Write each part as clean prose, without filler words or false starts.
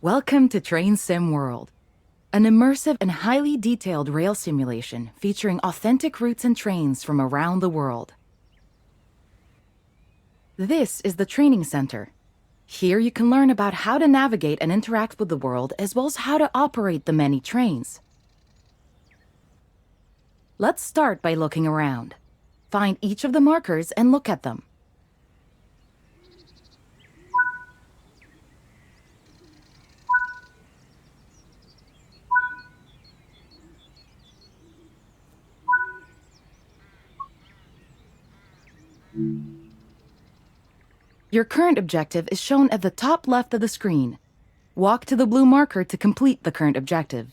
Welcome to Train Sim World, an immersive and highly detailed rail simulation featuring authentic routes and trains from around the world. This is the Training Center. Here you can learn about how to navigate and interact with the world, as well as how to operate the many trains. Let's start by looking around. Find each of the markers and look at them. Your current objective is shown at the top left of the screen. Walk to the blue marker to complete the current objective.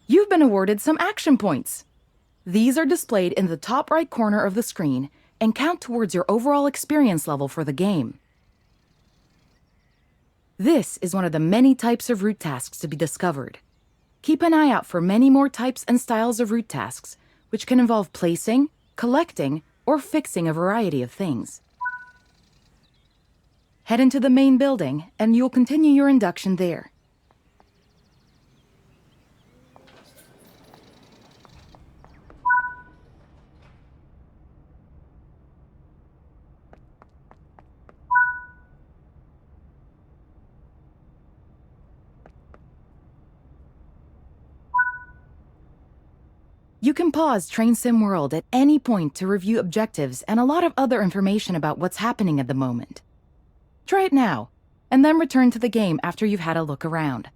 You've been awarded some action points. These are displayed in the top right corner of the screen and count towards your overall experience level for the game. This is one of the many types of route tasks to be discovered. Keep an eye out for many more types and styles of route tasks, which can involve placing, collecting, or fixing a variety of things. Head into the main building, and you'll continue your induction there. You can pause Train Sim World at any point to review objectives and a lot of other information about what's happening at the moment. Try it now, and then return to the game after you've had a look around.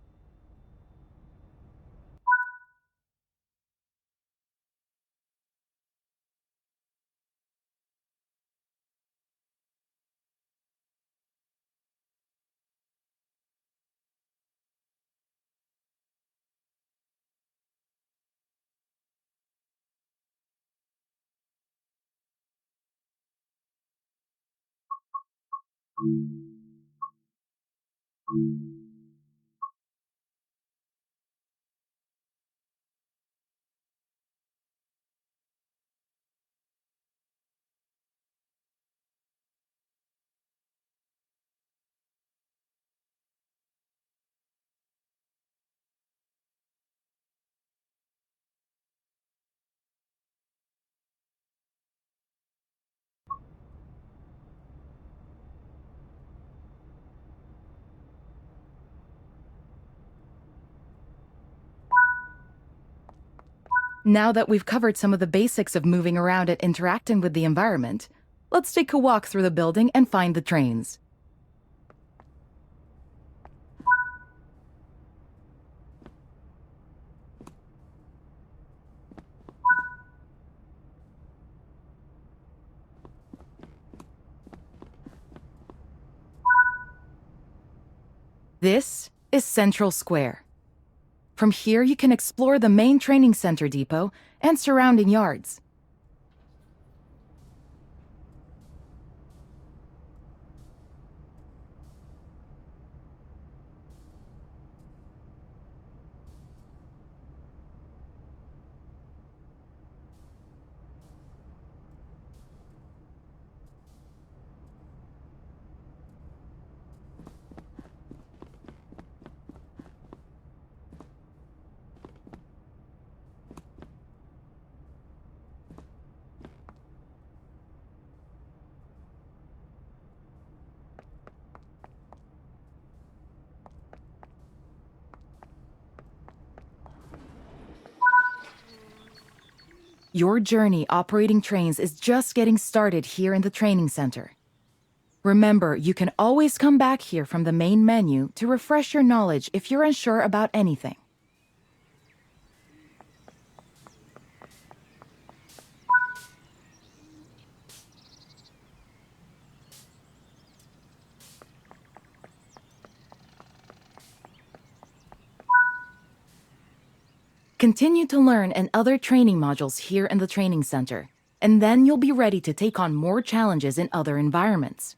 Now that we've covered some of the basics of moving around and interacting with the environment, let's take a walk through the building and find the trains. This is Central Square. From here, you can explore the main training center depot and surrounding yards. Your journey operating trains is just getting started here in the training center. Remember, you can always come back here from the main menu to refresh your knowledge if you're unsure about anything. Continue to learn in other training modules here in the training center, and then you'll be ready to take on more challenges in other environments.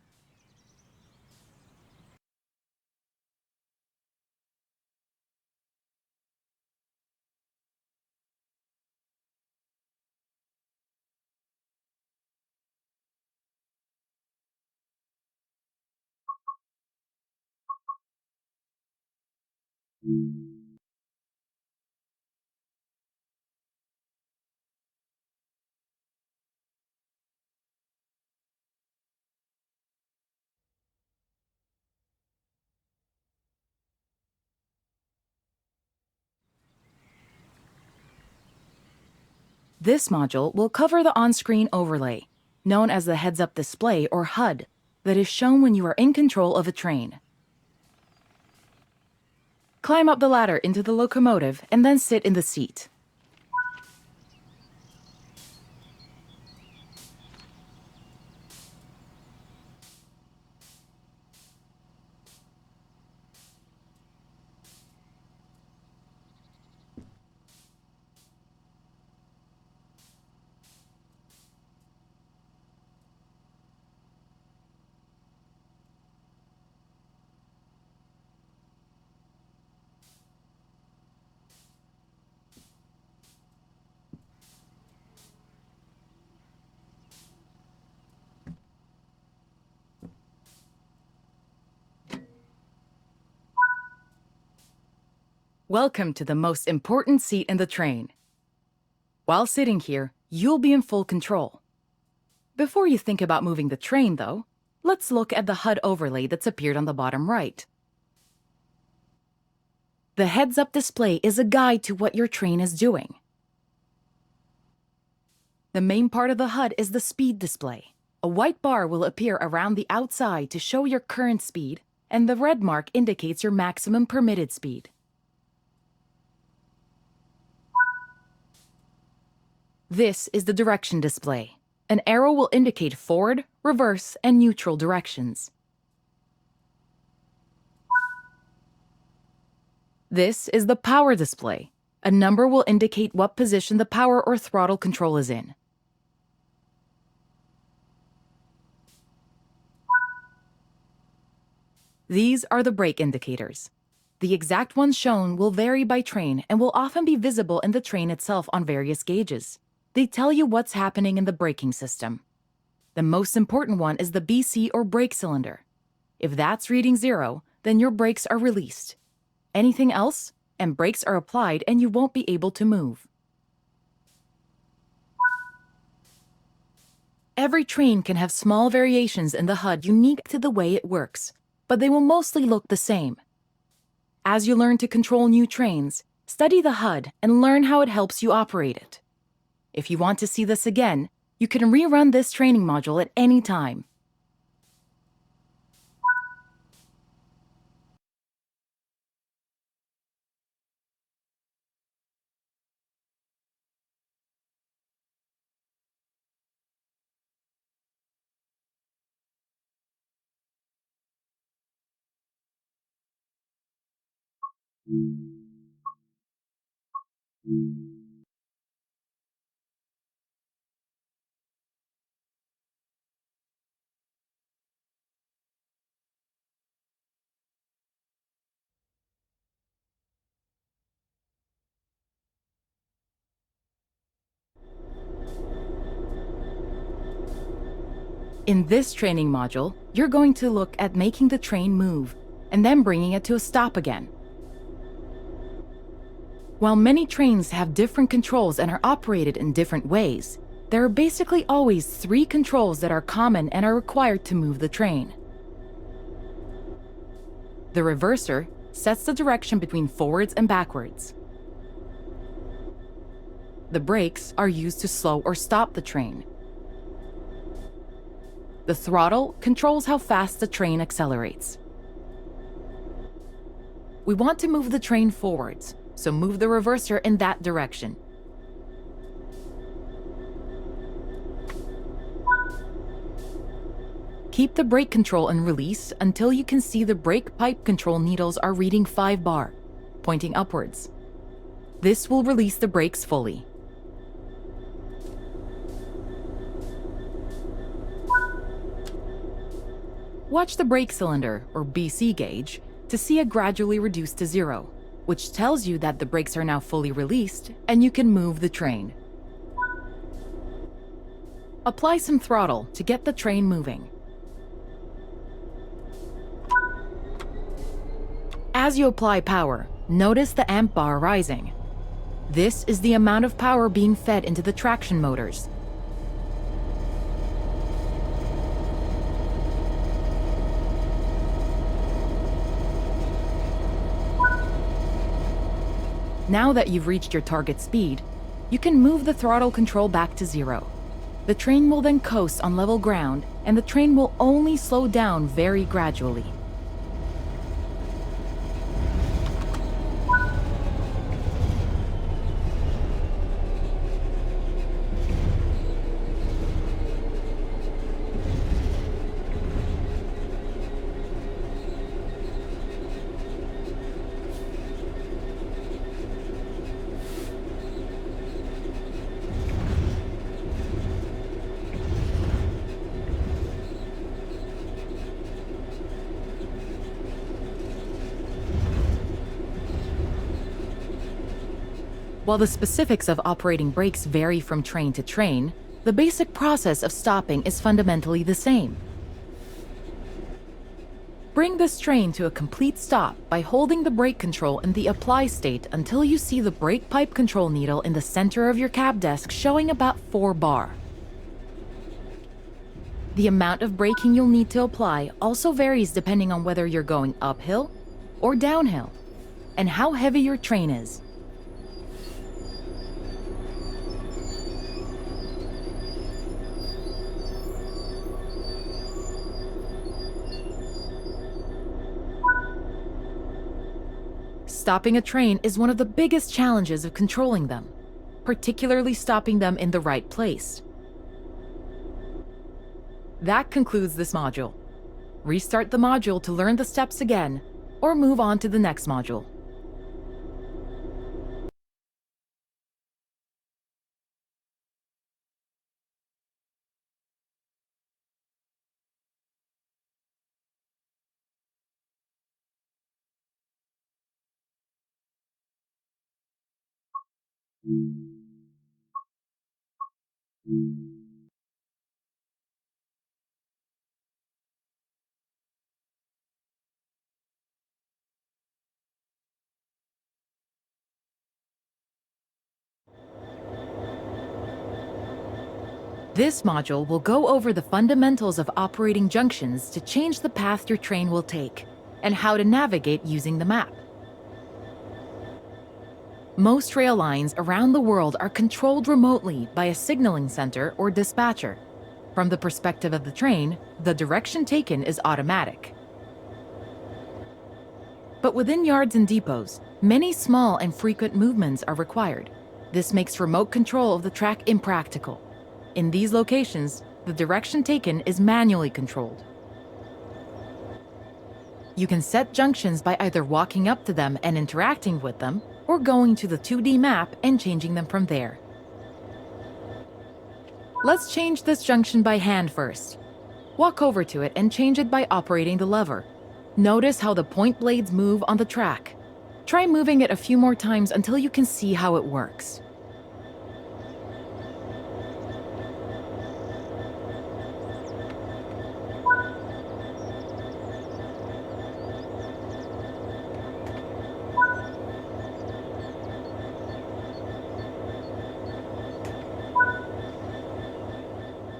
This module will cover the on-screen overlay, known as the heads-up display or HUD, that is shown when you are in control of a train. Climb up the ladder into the locomotive and then sit in the seat. Welcome to the most important seat in the train. While sitting here, you'll be in full control. Before you think about moving the train, though, let's look at the HUD overlay that's appeared on the bottom right. The heads-up display is a guide to what your train is doing. The main part of the HUD is the speed display. A white bar will appear around the outside to show your current speed, and the red mark indicates your maximum permitted speed. This is the direction display. An arrow will indicate forward, reverse, and neutral directions. This is the power display. A number will indicate what position the power or throttle control is in. These are the brake indicators. The exact ones shown will vary by train and will often be visible in the train itself on various gauges. They tell you what's happening in the braking system. The most important one is the BC or brake cylinder. If that's reading 0, then your brakes are released. Anything else, and brakes are applied and you won't be able to move. Every train can have small variations in the HUD unique to the way it works, but they will mostly look the same. As you learn to control new trains, study the HUD and learn how it helps you operate it. If you want to see this again, you can rerun this training module at any time. In this training module, you're going to look at making the train move, and then bringing it to a stop again. While many trains have different controls and are operated in different ways, there are basically always 3 controls that are common and are required to move the train. The reverser sets the direction between forwards and backwards. The brakes are used to slow or stop the train. The throttle controls how fast the train accelerates. We want to move the train forwards, so move the reverser in that direction. Keep the brake control in release until you can see the brake pipe control needles are reading 5 bar, pointing upwards. This will release the brakes fully. Watch the brake cylinder, or BC gauge, to see it gradually reduce to 0, which tells you that the brakes are now fully released and you can move the train. Apply some throttle to get the train moving. As you apply power, notice the amp bar rising. This is the amount of power being fed into the traction motors. Now that you've reached your target speed, you can move the throttle control back to 0. The train will then coast on level ground, and the train will only slow down very gradually. While the specifics of operating brakes vary from train to train, the basic process of stopping is fundamentally the same. Bring this train to a complete stop by holding the brake control in the apply state until you see the brake pipe control needle in the center of your cab desk showing about 4 bar. The amount of braking you'll need to apply also varies depending on whether you're going uphill or downhill, and how heavy your train is. Stopping a train is one of the biggest challenges of controlling them, particularly stopping them in the right place. That concludes this module. Restart the module to learn the steps again, or move on to the next module. This module will go over the fundamentals of operating junctions to change the path your train will take, and how to navigate using the map. Most rail lines around the world are controlled remotely by a signaling center or dispatcher. From the perspective of the train, the direction taken is automatic. But within yards and depots, many small and frequent movements are required. This makes remote control of the track impractical. In these locations, the direction taken is manually controlled. You can set junctions by either walking up to them and interacting with them, or going to the 2D map and changing them from there. Let's change this junction by hand first. Walk over to it and change it by operating the lever. Notice how the point blades move on the track. Try moving it a few more times until you can see how it works.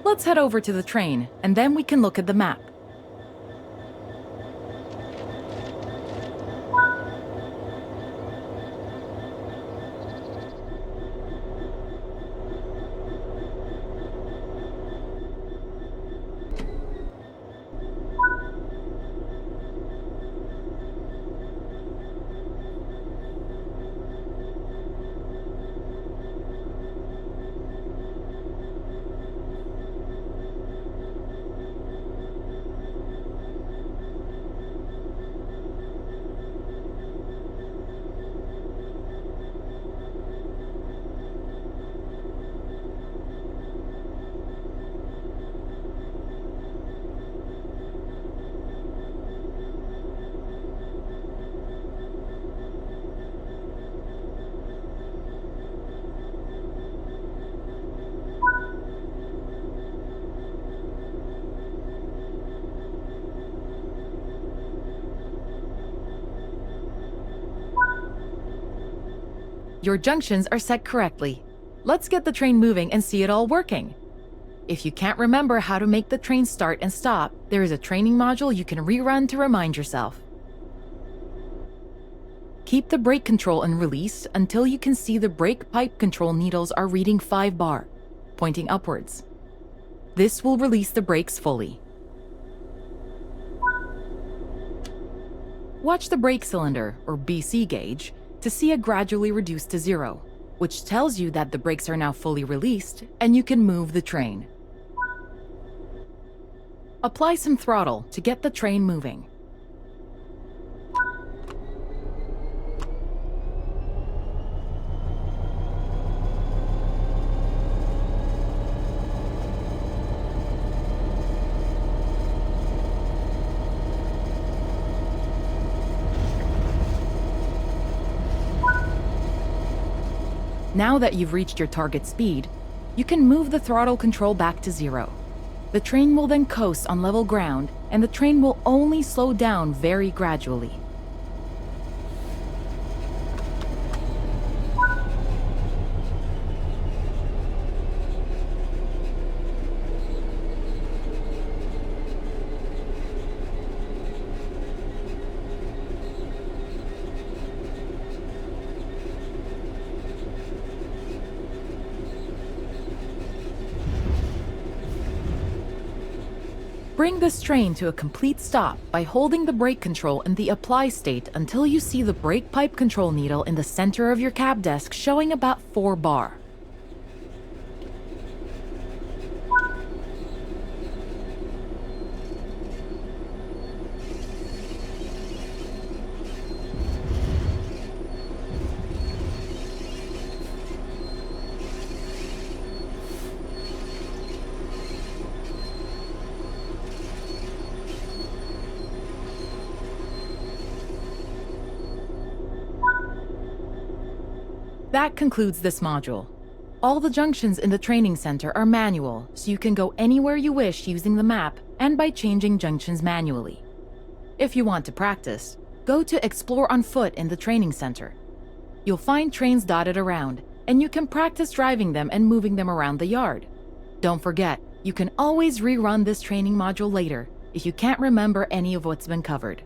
Let's head over to the train, and then we can look at the map. Your junctions are set correctly. Let's get the train moving and see it all working. If you can't remember how to make the train start and stop, there is a training module you can rerun to remind yourself. Keep the brake control and release until you can see the brake pipe control needles are reading 5 bar, pointing upwards. This will release the brakes fully. Watch the brake cylinder, or BC gauge, to see it gradually reduce to 0, which tells you that the brakes are now fully released and you can move the train. Apply some throttle to get the train moving. Now that you've reached your target speed, you can move the throttle control back to 0. The train will then coast on level ground, and the train will only slow down very gradually. Bring this train to a complete stop by holding the brake control in the apply state until you see the brake pipe control needle in the center of your cab desk showing about 4 bar. That concludes this module. All the junctions in the training center are manual, so you can go anywhere you wish using the map and by changing junctions manually. If you want to practice, go to Explore on Foot in the training center. You'll find trains dotted around, and you can practice driving them and moving them around the yard. Don't forget, you can always rerun this training module later if you can't remember any of what's been covered.